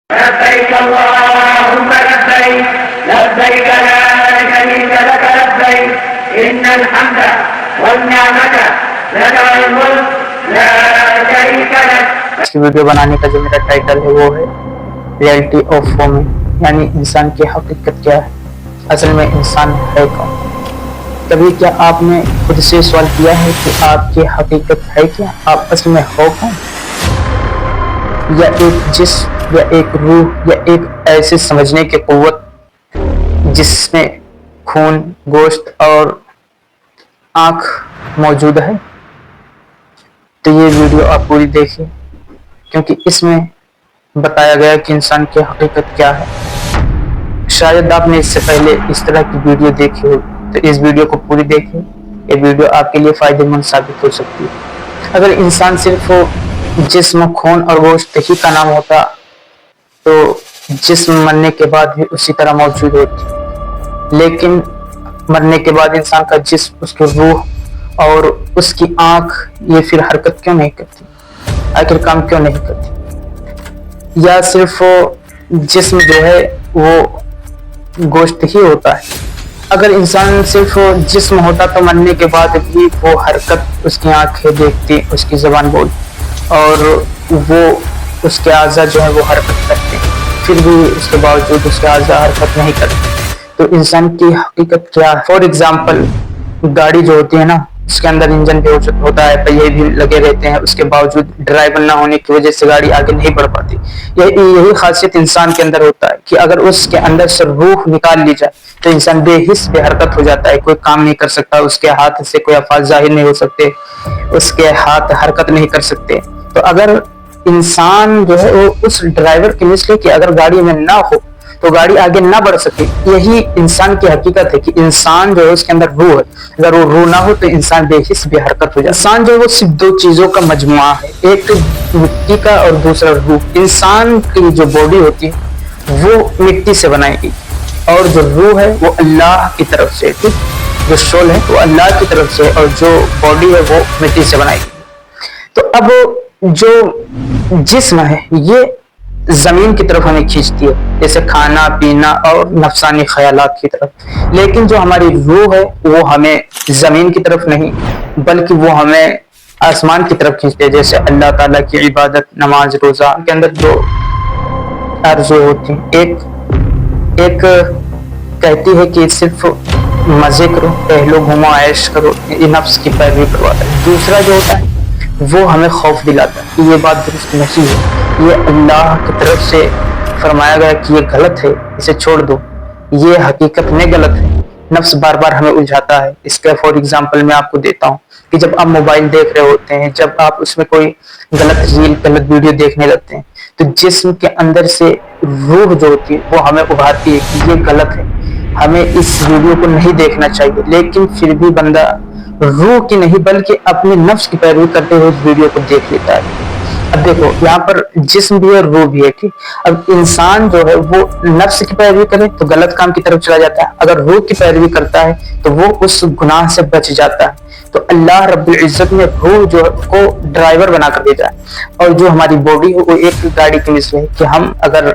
لبيك اللهم لبيك لبيك لا شريك لك لبيك إن الحمد والنعمة لك والملك لا شريك لك. اس کی ویڈیو بنانے کا جو میرا ٹائٹل ہے وہ ہے ریئلٹی آف وومن، یعنی انسان کی حقیقت کیا ہے، اصل میں انسان ہے کون. کبھی کیا آپ نے خود سے سوال کیا ہے کہ آپ کی حقیقت ہے کیا، آپ اصل میں ہو کون؟ یا ایک جسم یا ایک روح یا ایک ایسے سمجھنے کی قوت جس میں خون، گوشت اور آنکھ موجود ہے؟ تو یہ ویڈیو آپ پوری دیکھیں، کیونکہ اس میں بتایا گیا کہ انسان کی حقیقت کیا ہے. شاید آپ نے اس سے پہلے اس طرح کی ویڈیو دیکھی ہو، تو اس ویڈیو کو پوری دیکھیں. یہ ویڈیو آپ کے لیے فائدہ مند ثابت ہو سکتی ہے. اگر انسان صرف جسم، خون اور گوشت ہی کا نام ہوتا تو جسم مرنے کے بعد بھی اسی طرح موجود ہوتی، لیکن مرنے کے بعد انسان کا جسم، اس کی روح اور اس کی آنکھ یہ پھر حرکت کیوں نہیں کرتی، آخر کام کیوں نہیں کرتی؟ یا صرف جسم جو ہے وہ گوشت ہی ہوتا ہے؟ اگر انسان صرف جسم ہوتا تو مرنے کے بعد بھی وہ حرکت، اس کی آنکھیں دیکھتی، اس کی زبان بولتی اور وہ اس کے اعضاء جو ہے وہ حرکت کرتے، پھر بھی اس کے باوجود اس کے اعضاء حرکت نہیں کرتے. تو انسان کی حقیقت کیا ہے؟ فور ایگزامپل، گاڑی جو ہوتی ہے نا، اس کے اندر انجن بھی ہوتا ہے، پہیے بھی لگے رہتے ہیں، اس کے باوجود ڈرائیور نہ ہونے کی وجہ سے گاڑی آگے نہیں بڑھ پاتی. یہی خاصیت انسان کے اندر ہوتا ہے کہ اگر اس کے اندر سے روح نکال لی جائے تو انسان بے حس بے حرکت ہو جاتا ہے، کوئی کام نہیں کر سکتا، اس کے ہاتھ سے کوئی افعال ظاہر نہیں ہو سکتے، اس کے ہاتھ حرکت نہیں کر سکتے. تو اگر انسان جو ہے وہ اس ڈرائیور کی مثل کہ اگر گاڑی میں نہ ہو تو گاڑی آگے نہ بڑھ سکے. یہی انسان کی حقیقت ہے کہ انسان جو ہے اس کے اندر روح ہے، اگر وہ روح نہ ہو تو انسان بے حس بے حرکت ہو جائے. انسان جو ہے وہ صرف دو چیزوں کا مجموعہ ہے، ایک مٹی کا اور دوسرا روح. انسان کی جو باڈی ہوتی ہے وہ مٹی سے بنائی گئی، اور جو روح ہے وہ اللہ کی طرف سے، جو سول ہے وہ اللہ کی طرف سے، اور جو باڈی ہے وہ مٹی سے بنائی گئی. تو اب جو جسم ہے یہ زمین کی طرف ہمیں کھینچتی ہے، جیسے کھانا پینا اور نفسانی خیالات کی طرف، لیکن جو ہماری روح ہے وہ ہمیں زمین کی طرف نہیں بلکہ وہ ہمیں آسمان کی طرف کھینچتے ہیں. جیسے اللہ تعالیٰ کی عبادت، نماز، روزہ کے اندر جو آرزو ہوتی ہیں، ایک کہتی ہے کہ صرف مزے کرو، ٹہلو، گھومو، عیش کرو، یہ نفس کی پیروی کرواتا ہے. دوسرا جو ہوتا ہے وہ ہمیں خوف دلاتا ہے کہ یہ بات درست نہیں ہے، یہ اللہ کی طرف سے فرمایا گیا کہ یہ غلط ہے، اسے چھوڑ دو، یہ حقیقت میں غلط ہے. نفس بار بار ہمیں الجھاتا ہے. اس کا فور ایگزامپل میں آپ کو دیتا ہوں کہ جب آپ موبائل دیکھ رہے ہوتے ہیں، جب آپ اس میں کوئی غلط ریل، غلط ویڈیو دیکھنے لگتے ہیں تو جسم کے اندر سے روح جو ہوتی ہے وہ ہمیں ابھارتی ہے کہ یہ غلط ہے، ہمیں اس ویڈیو کو نہیں دیکھنا چاہیے. لیکن پھر بھی بندہ روح کی نہیں بلکہ اپنے نفس کی پیروی کرتے ہوئے اس ویڈیو کو دیکھ لیتا ہے. اب دیکھو یہاں پر جسم بھی ہے، روح بھی ہے، ٹھیک. اب انسان جو ہے وہ نفس کی پیروی کرے تو غلط کام کی طرف چلا جاتا ہے، اگر روح کی پیروی کرتا ہے تو وہ اس گناہ سے بچ جاتا ہے. تو اللہ رب العزت نے روح جو کو ڈرائیور بنا کر بھیجا ہے، اور جو ہماری باڈی ہے وہ ایک گاڑی کی مثل ہے کہ ہم اگر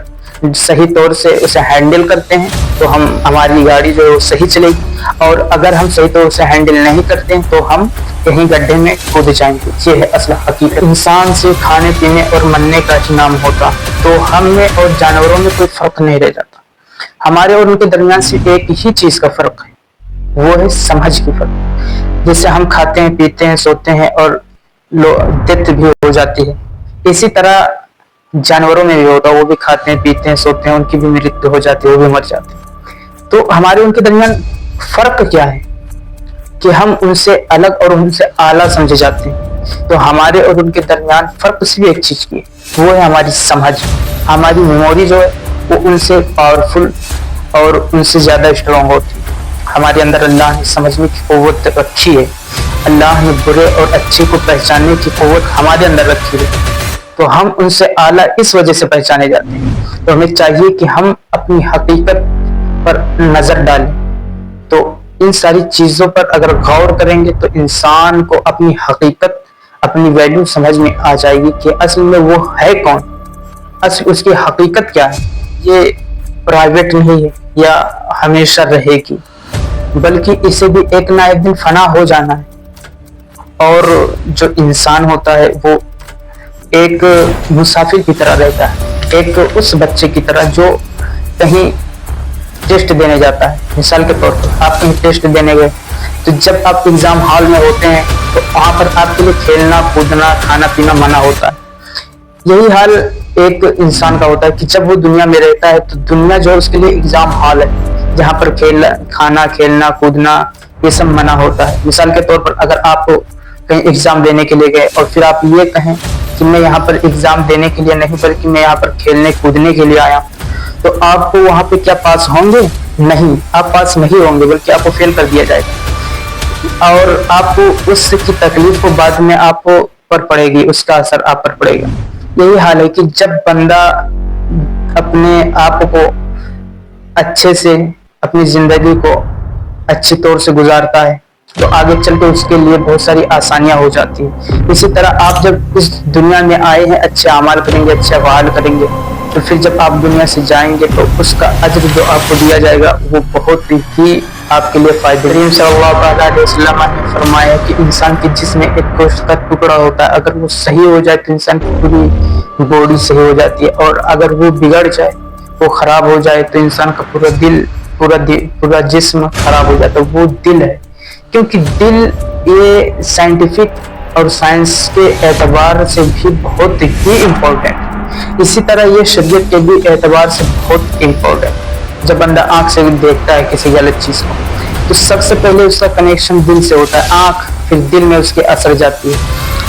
صحیح طور سے اسے ہینڈل کرتے ہیں تو ہماری گاڑی جو ہے وہ صحیح چلے گی، اور اگر ہم صحیح طور سے ہینڈل نہیں کرتے ہیں تو ہم کہیں گڈھے میں کود جائیں گے. یہ ہے اصل حقیقت. انسان سے کھانے پینے اور مرنے کا انتظام ہوتا تو ہم میں اور جانوروں میں کوئی فرق نہیں رہ جاتا. ہمارے اور ان کے درمیان صرف ایک ہی چیز کا فرق ہے، وہ ہے سمجھ کی فرق. جس سے ہم کھاتے ہیں، پیتے ہیں، سوتے ہیں اور ڈیتھ بھی ہو جاتی ہے، اسی طرح جانوروں میں بھی ہوتا ہے، وہ بھی کھاتے ہیں، پیتے ہیں، سوتے ہیں، ان کی بھی مرتیو ہو جاتی ہے، وہ بھی مر جاتے ہیں. تو ہمارے ان کے درمیان فرق کیا ہے کہ ہم ان سے الگ اور ان سے اعلیٰ سمجھے جاتے ہیں. تو ہمارے اور ان کے درمیان فرق صرف ایک چیز کی ہے، وہ ہے ہماری سمجھ. ہماری میموری جو ہے وہ ان سے پاورفل اور ان سے زیادہ اسٹرانگ ہوتی ہے. ہمارے اندر اللہ نے سمجھنے کی قوت رکھی ہے، اللہ نے برے اور اچھے کو پہچاننے کی قوت ہمارے اندر رکھی ہے. تو ہم ان سے اعلیٰ اس وجہ سے پہچانے جاتے ہیں. تو ہمیں چاہیے کہ ہم اپنی حقیقت پر نظر ڈالیں. تو ان ساری چیزوں پر اگر غور کریں گے تو انسان کو اپنی حقیقت، اپنی ویلیو سمجھ میں آ جائے گی کہ اصل میں وہ ہے کون. اصل اس کی حقیقت کیا ہے، یہ پرائیویٹ نہیں ہے یا ہمیشہ رہے گی، بلکہ اسے بھی ایک نہ ایک دن فنا ہو جانا ہے۔ اور جو انسان ہوتا ہے وہ ایک مسافر کی طرح رہتا ہے، ایک اس بچے کی طرح جو کہیں ٹیسٹ دینے جاتا ہے۔ مثال کے طور پر آپ کہیں ٹیسٹ دینے گئے تو جب آپ ایگزام ہال میں ہوتے ہیں تو وہاں پر آپ کے لیے کھیلنا کودنا کھانا پینا منع ہوتا ہے۔ یہی حال ایک انسان کا ہوتا ہے کہ جب وہ دنیا میں رہتا ہے تو دنیا جو ہے اس کے لیے ایگزام ہال ہے، جہاں پر کھانا کھیلنا کودنا یہ سب منع ہوتا ہے۔ مثال کے طور پر اگر آپ کہیں ایگزام دینے کے لیے گئے اور پھر آپ یہ کہیں کہ میں یہاں پر ایگزام دینے کے لیے نہیں بلکہ میں یہاں پر کھیلنے کودنے کے لیے آیا ہوں، تو آپ کو وہاں پہ کیا پاس ہوں گے؟ نہیں، آپ پاس نہیں ہوں گے، بلکہ آپ کو فیل کر دیا جائے گا، اور آپ کو اس کی تکلیف کو بعد میں آپ کو پر پڑے گی، اس کا اثر آپ پر پڑے گا۔ یہی حال ہے کہ جب بندہ اپنے آپ کو اچھے سے اپنی زندگی کو اچھی طور سے گزارتا ہے تو آگے چل کے اس کے لیے بہت ساری آسانیاں ہو جاتی ہیں۔ اسی طرح آپ جب اس دنیا میں آئے ہیں اچھے اعمال کریں گے، اچھے افعال کریں گے، تو پھر جب آپ دنیا سے جائیں گے تو اس کا اجر جو آپ کو دیا جائے گا وہ بہت ہی آپ کے لیے فائدہ۔ کریم صلی اللہ علیہ وسلم نے فرمایا کہ انسان کے جسم میں ایک گوشت کا ٹکڑا ہوتا ہے، اگر وہ صحیح ہو جائے تو انسان کی پوری باڈی صحیح ہو جاتی ہے، اور اگر وہ بگڑ جائے، وہ خراب ہو جائے تو انسان کا پورا جسم خراب ہو جاتا ہے۔ وہ دل ہے، کیونکہ دل یہ سائنٹیفک اور سائنس کے اعتبار سے بھی بہت ہی امپورٹنٹ، اسی طرح یہ شریعت کے بھی اعتبار سے بہت امپورٹنٹ۔ جب بندہ آنکھ سے دیکھتا ہے کسی غلط چیز کو تو سب سے پہلے اس کا کنیکشن دل سے ہوتا ہے، آنکھ پھر دل میں اس کے اثر جاتی ہے،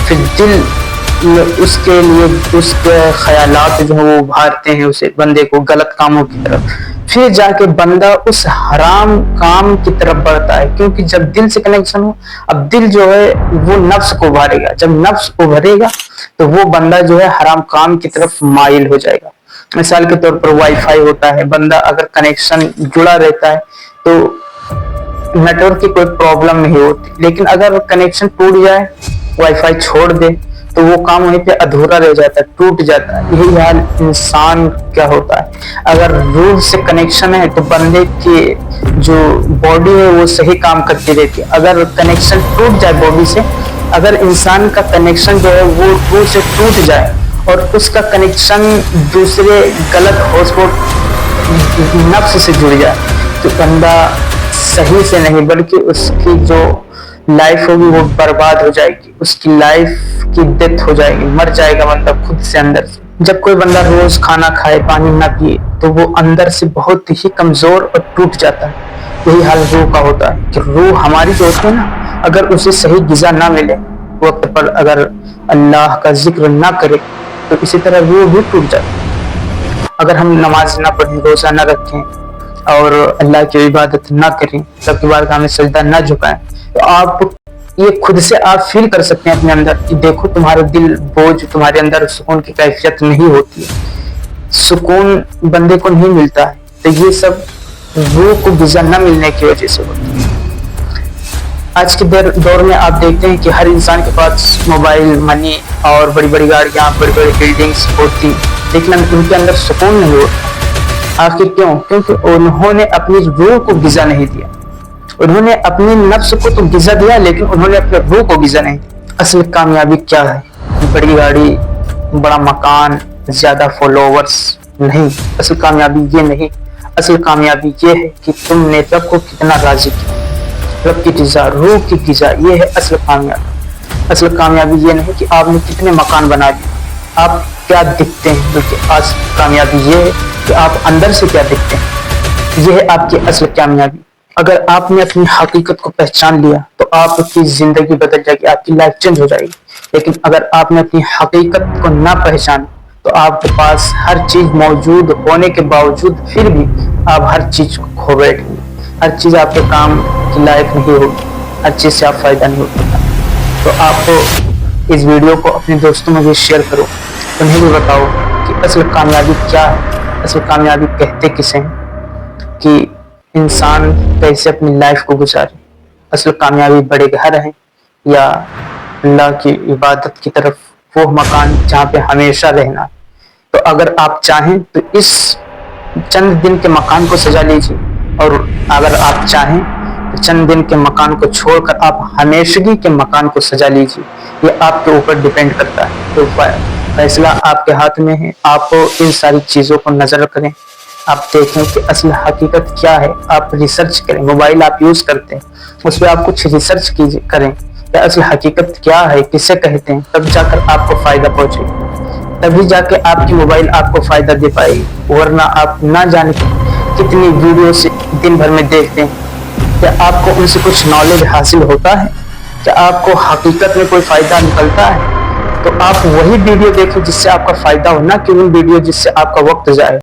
پھر دل اس کے لیے اس کے خیالات جو ہیں وہ ابھارتے ہیں اسے بندے کو غلط کاموں کی طرف، پھر جا کے بندہ اس حرام کام کی طرف بڑھتا ہے، کیونکہ جب دل سے کنیکشن ہو، اب دل جو ہے وہ نفس کو ابھارے گا، جب نفس ابھرے گا تو وہ بندہ جو ہے حرام کام کی طرف مائل ہو جائے گا۔ مثال کے طور پر وائی فائی ہوتا ہے، بندہ اگر کنیکشن جڑا رہتا ہے تو نیٹ ورک کی کوئی پرابلم نہیں ہوتی، لیکن اگر کنیکشن ٹوٹ جائے، وائی فائی چھوڑ دے تو وہ کام وہیں پہ ادھورا رہ جاتا ہے، ٹوٹ جاتا ہے۔ یہی حال انسان کیا ہوتا ہے، اگر روح سے کنیکشن ہے تو بندے کی جو باڈی ہے وہ صحیح کام کرتی رہتی ہے، اگر کنیکشن ٹوٹ جائے باڈی سے، اگر انسان کا کنیکشن جو ہے وہ روح سے ٹوٹ جائے اور اس کا کنیکشن دوسرے غلط ہاسپٹ نفس سے جڑ جائے تو بندہ صحیح سے نہیں بلکہ اس کی جو لائف ہوگی وہ برباد ہو جائے گی، اس کی لائف کی ڈیتھ ہو جائے گی، مر جائے گا بندہ خود سے اندر سے۔ جب کوئی بندہ روز کھانا کھائے پانی نہ پیے تو وہ اندر سے بہت ہی کمزور اور ٹوٹ جاتا ہے۔ یہی حال روح کا ہوتا ہے کہ روح ہماری جو ہوتی ہے نا، اگر اسے صحیح غذا نہ ملے، وقت پر اگر اللہ کا ذکر نہ کرے تو اسی طرح روح بھی ٹوٹ جاتی ہے۔ اگر ہم نماز نہ پڑھیں، روزہ نہ رکھیں اور اللہ کی عبادت نہ کریں، رب کی بارگاہ میں سجدہ نہ جھکائیں، تو آپ یہ خود سے آپ فیل کر سکتے ہیں اپنے اندر کہ دیکھو تمہارا دل بوجھ، تمہارے اندر سکون کی کیفیت نہیں ہوتی ہے، سکون بندے کو نہیں ملتا ہے، تو یہ سب روح کو غذا نہ ملنے کی وجہ سے ہوتی ہے۔ آج کے دور میں آپ دیکھتے ہیں کہ ہر انسان کے پاس موبائل، منی اور بڑی بڑی گاڑیاں، بڑی بڑی بلڈنگز ہوتی، لیکن ان کے اندر سکون نہیں ہوتا۔ آخر کیوں؟ کیونکہ انہوں نے اپنی روح کو غذا نہیں دیا، انہوں نے اپنی نفس کو تو غذا دیا لیکن انہوں نے اپنے روح کو غذا نہیں دیا۔ اصل کامیابی کیا ہے؟ بڑی گاڑی، بڑا مکان، زیادہ فالوورز نہیں، اصل کامیابی یہ نہیں، اصل کامیابی یہ ہے کہ تم نے رب کو کتنا راضی کیا، رب کی غذا، روح کی غذا، یہ ہے اصل کامیابی۔ اصل کامیابی یہ نہیں کہ آپ نے کتنے مکان بنا دیے، آپ کیا دکھتے ہیں، بلکہ آج کامیابی یہ ہے کہ آپ اندر سے کیا دکھتے ہیں، یہ ہے آپ کی اصل کامیابی۔ اگر آپ نے اپنی حقیقت کو پہچان لیا تو آپ کی زندگی بدل جائے گی، آپ کی لائف چینج ہو جائے گی، لیکن اگر آپ نے اپنی حقیقت کو نہ پہچانا تو آپ کے پاس ہر چیز موجود ہونے کے باوجود پھر بھی آپ ہر چیز کو کھو بیٹھیں گے، ہر چیز آپ کے کام کی لائق نہیں ہوگی، ہر چیز سے آپ فائدہ نہیں اٹھا پائیں۔ تو آپ اس ویڈیو کو اپنے دوستوں میں بھی شیئر کرو، انہیں بھی بتاؤ کہ اصل کامیابی کیا ہے، اصل کامیابی کہتے کسے ہیں، کہ انسان کیسے اپنی لائف کو گزارے۔ اصل کامیابی بڑے گھر ہیں یا اللہ کی عبادت کی طرف وہ مکان جہاں پہ ہمیشہ رہنا، تو اگر آپ چاہیں تو اس چند دن کے مکان کو سجا لیجیے، اور اگر آپ چاہیں تو چند دن کے مکان کو چھوڑ کر آپ ہمیشگی کے مکان کو سجا لیجیے، یہ آپ کے اوپر ڈیپینڈ کرتا ہے۔ تو فیصلہ آپ کے ہاتھ میں ہے، آپ ان ساری چیزوں کو نظر کریں، آپ دیکھیں کہ اصل حقیقت کیا ہے، آپ ریسرچ کریں، موبائل آپ یوز کرتے ہیں اس پہ آپ کچھ ریسرچ کیجیے، کریں کہ اصل حقیقت کیا ہے، کسے کہتے ہیں، تب جا کر آپ کو فائدہ پہنچے گا، تبھی جا کے آپ کی موبائل آپ کو فائدہ دے پائے گی، ورنہ آپ نہ جانے کتنی ویڈیو سے دن بھر میں دیکھتے ہیں، کیا آپ کو ان سے کچھ نالج حاصل ہوتا ہے؟ کیا آپ کو حقیقت میں کوئی فائدہ نکلتا ہے؟ تو آپ وہی ویڈیو دیکھیں جس سے آپ کا فائدہ ہو، نہ کہ وہ ویڈیو جس سے آپ کا وقت جائے۔